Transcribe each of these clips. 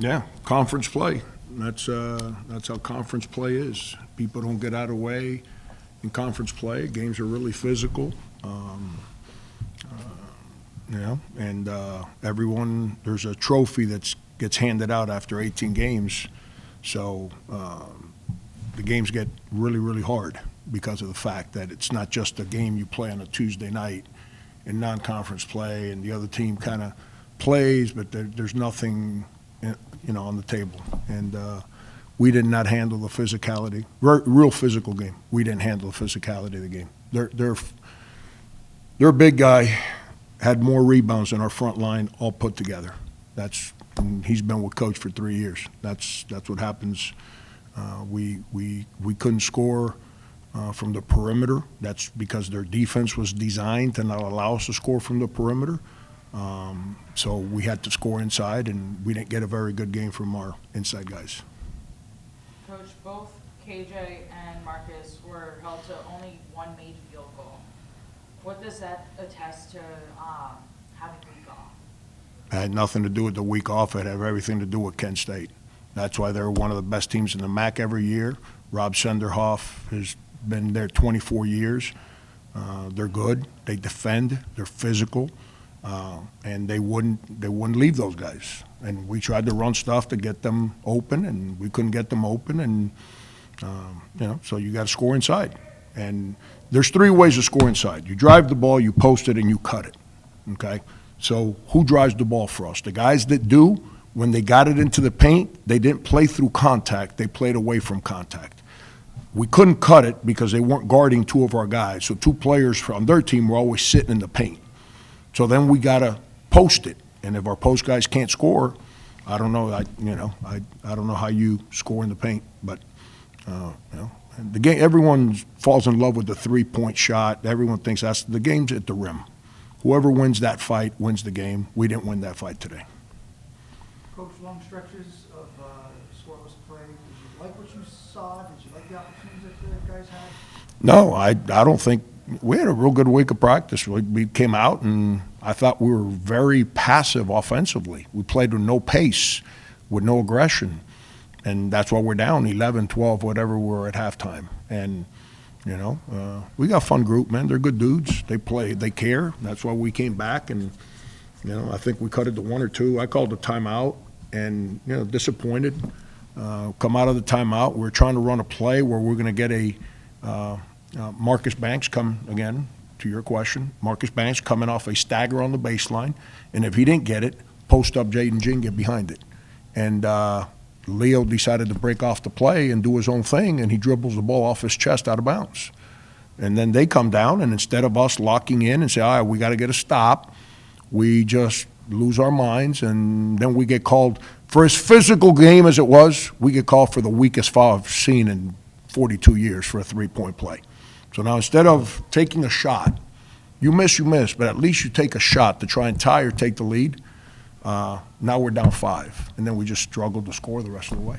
Yeah, conference play. That's how conference play is. People don't get out of the way in conference play. Games are really physical. And everyone, there's a trophy that gets handed out after 18 games. So the games get really, really hard because of the fact that it's not just a game you play on a Tuesday night in non-conference play and the other team kind of plays, but there's nothing, on the table. And we did not handle the physicality. Real physical game. We didn't handle the physicality of the game. Their big guy had more rebounds than our front line all put together. And he's been with coach for 3 years. That's what happens. We couldn't score from the perimeter. That's because their defense was designed to not allow us to score from the perimeter. So we had to score inside, and we didn't get a very good game from our inside guys. Coach, both KJ and Marcus were held to only one made field goal. What does that attest to having week off? It had nothing to do with the week off. It had everything to do with Kent State. That's why they're one of the best teams in the MAC every year. Rob Senderhoff has been there 24 years. They're good. They defend. They're physical. And they wouldn't leave those guys. And we tried to run stuff to get them open, and we couldn't get them open. And so you got to score inside. And there's 3 ways to score inside. You drive the ball, you post it, and you cut it. Okay. So who drives the ball for us? The guys that do. When they got it into the paint, they didn't play through contact. They played away from contact. We couldn't cut it because they weren't guarding 2 of our guys. So 2 players from their team were always sitting in the paint. So then we got to post it. And if our post guys can't score, I don't know. I don't know how you score in the paint. But and the game. Everyone falls in love with the 3-point shot. Everyone thinks the game's at the rim. Whoever wins that fight wins the game. We didn't win that fight today. Coach, long stretches of scoreless play. Did you like what you saw? Did you like the opportunities that the guys had? No, I don't think we had a real good week of practice. We came out, and I thought we were very passive offensively. We played with no pace, with no aggression, and that's why we're down 11, 12, whatever we were at halftime. And we got a fun group, man. They're good dudes. They play. They care. That's why we came back, and I think we cut it to 1 or 2. I called a timeout. And, disappointed. Come out of the timeout. We're trying to run a play where we're going to get a Marcus Banks come, again, to your question. Marcus Banks coming off a stagger on the baseline. And if he didn't get it, post up Jaden Jing, get behind it. And Leo decided to break off the play and do his own thing, and he dribbles the ball off his chest out of bounds. And then they come down, and instead of us locking in and say, all right, we got to get a stop, we just lose our minds, and then we get called for as physical game as it was. We get called for the weakest foul I've seen in 42 years for a 3-point play. So now instead of taking a shot, you miss, but at least you take a shot to try and tie or take the lead. Now we're down 5, and then we just struggled to score the rest of the way.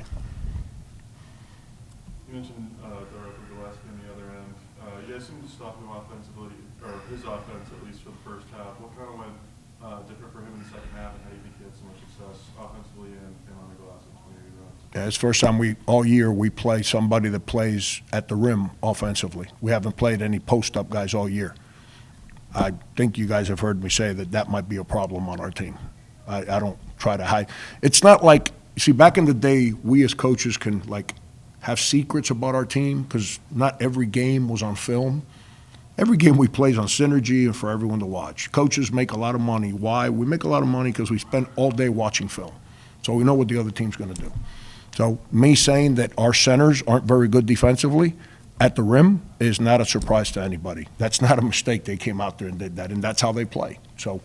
You mentioned Dorothy Gillespie on the other end. You guys seem to stop him offensively, or his offense at least for the first half. What kind of went different for him in the second half, and how do you think he had so much success offensively and on the glass in 28 runs? Yeah, it's the first time all year we play somebody that plays at the rim offensively. We haven't played any post-up guys all year. I think you guys have heard me say that might be a problem on our team. I don't try to hide. It's not like, see, back in the day, we as coaches can, have secrets about our team because not every game was on film. Every game we play is on Synergy and for everyone to watch. Coaches make a lot of money. Why? We make a lot of money because we spend all day watching film. So we know what the other team's going to do. So me saying that our centers aren't very good defensively at the rim is not a surprise to anybody. That's not a mistake. They came out there and did that, and that's how they play. So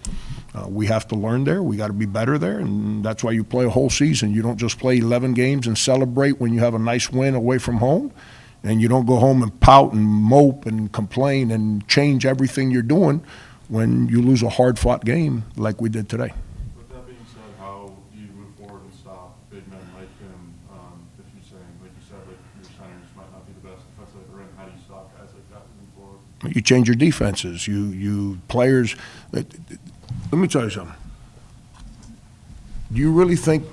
we have to learn there. We got to be better there, and that's why you play a whole season. You don't just play 11 games and celebrate when you have a nice win away from home. And you don't go home and pout and mope and complain and change everything you're doing when you lose a hard-fought game like we did today. With that being said, how do you move forward and stop big men like him? If you're saying, like you said, your centers might not be the best defensively at the rim, how do you stop guys like that moving forward? You change your defenses. You players. Let me tell you something. Do you really think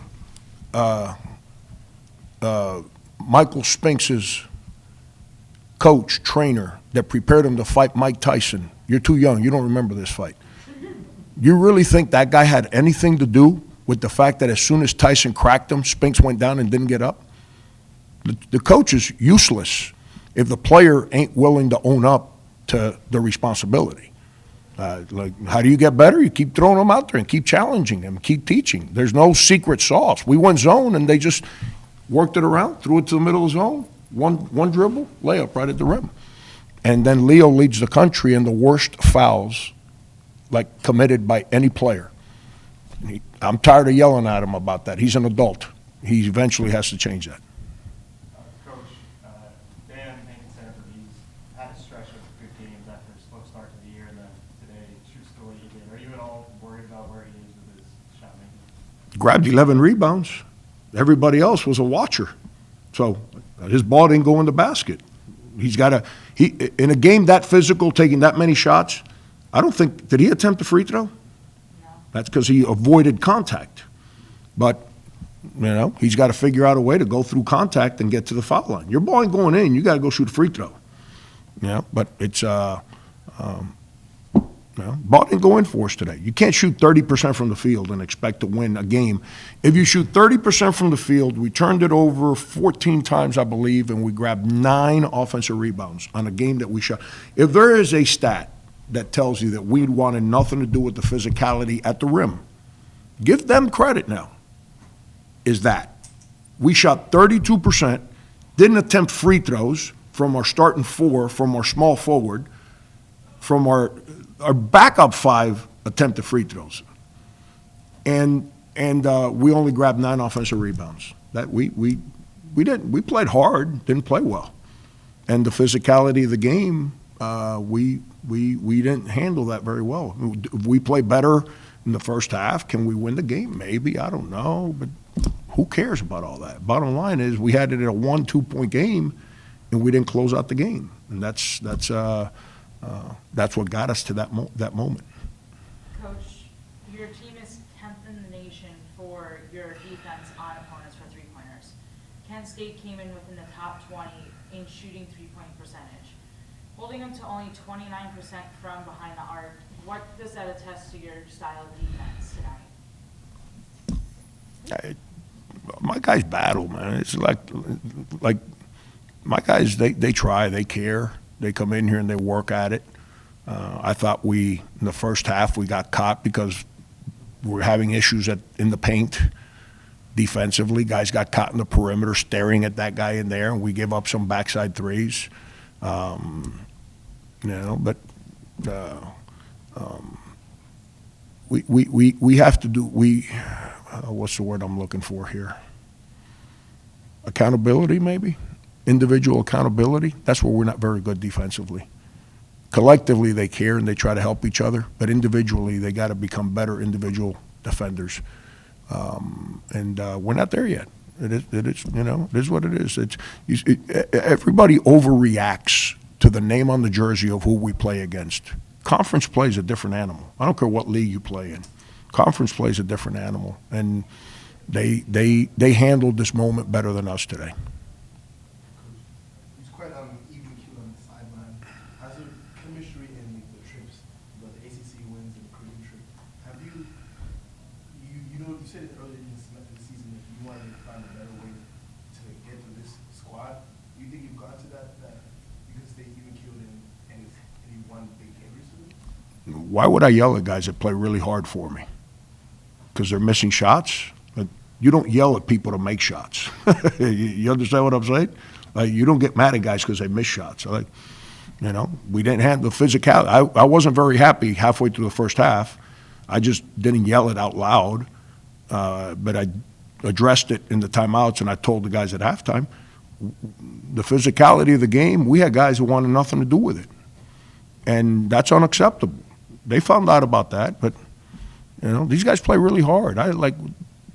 Michael Spinks's coach, trainer, that prepared him to fight Mike Tyson. You're too young. You don't remember this fight. You really think that guy had anything to do with the fact that as soon as Tyson cracked him, Spinks went down and didn't get up? The coach is useless if the player ain't willing to own up to the responsibility. Like, how do you get better? You keep throwing them out there and keep challenging them, keep teaching. There's no secret sauce. We went zone, and they just worked it around, threw it to the middle of the zone, one dribble, layup right at the rim. And then Leo leads the country in the worst fouls, like, committed by any player. I'm tired of yelling at him about that. He's an adult. He eventually has to change that. Coach, Dan Hankinson, he's had a stretch of good games after a slow start to the year, and then today shoots the way he did. Are you at all worried about where he is with his shot making? Grabbed 11 rebounds. Everybody else was a watcher. So his ball didn't go in the basket. He's got to, in a game that physical, taking that many shots, I don't think, did he attempt a free throw? No. That's because he avoided contact. But, you know, he's got to figure out a way to go through contact and get to the foul line. Your ball ain't going in, you got to go shoot a free throw. You know, but it's, ball didn't go in for us today. You can't shoot 30% from the field and expect to win a game. If you shoot 30% from the field, we turned it over 14 times, I believe, and we grabbed 9 offensive rebounds on a game that we shot. If there is a stat that tells you that we wanted nothing to do with the physicality at the rim, give them credit now, is that. We shot 32%, didn't attempt free throws from our starting 4, from our small forward, from our backup 5 attempted free throws. And we only grabbed 9 offensive rebounds. That we played hard, didn't play well. And the physicality of the game, we didn't handle that very well. If we play better in the first half, can we win the game? Maybe, I don't know, but who cares about all that? Bottom line is we had it in a 1-2 point game, and we didn't close out the game. And that's what got us to that moment. Coach, your team is 10th in the nation for your defense on opponents for three-pointers. Kent State came in within the top 20 in shooting three-point percentage. Holding them to only 29% from behind the arc, what does that attest to your style of defense tonight? My guys battle, man. It's like my guys, they try, they care. They come in here and they work at it. I thought in the first half, we got caught because we're having issues in the paint defensively. Guys got caught in the perimeter staring at that guy in there, and we give up some backside threes. We have to do, what's the word I'm looking for here? Accountability, maybe? Individual accountability. That's where we're not very good defensively. Collectively, they care and they try to help each other, but individually, they got to become better individual defenders. We're not there yet. It is what it is. Everybody overreacts to the name on the jersey of who we play against. Conference play is a different animal. I don't care what league you play in. Conference play is a different animal, and they handled this moment better than us today. It's quite even keel on the sideline. As a chemistry in the trips, the ACC wins and the Korean trip, have you said it earlier in the season that you wanted to find a better way to get to this squad. Do you think you've got to that you can stay even keeled and it's any one big game recently? Why would I yell at guys that play really hard for me? Because they're missing shots? You don't yell at people to make shots. You understand what I'm saying? You don't get mad at guys because they miss shots. We didn't handle the physicality. I wasn't very happy halfway through the first half. I just didn't yell it out loud, but I addressed it in the timeouts, and I told the guys at halftime, the physicality of the game, we had guys who wanted nothing to do with it. And that's unacceptable. They found out about that, but, these guys play really hard.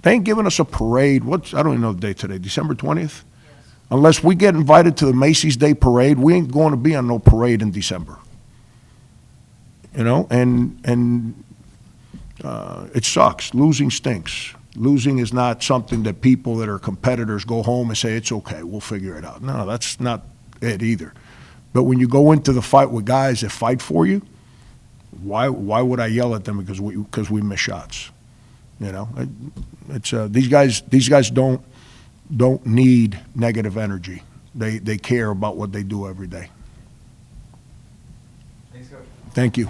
They ain't giving us a parade. I don't even know the date today, December 20th? Yes. Unless we get invited to the Macy's Day Parade, we ain't going to be on no parade in December. It sucks. Losing stinks. Losing is not something that people that are competitors go home and say, it's okay, we'll figure it out. No, that's not it either. But when you go into the fight with guys that fight for you, why would I yell at them because we miss shots? You know, it's these guys don't need negative energy. They care about what they do every day. Thanks, Coach. Thank you.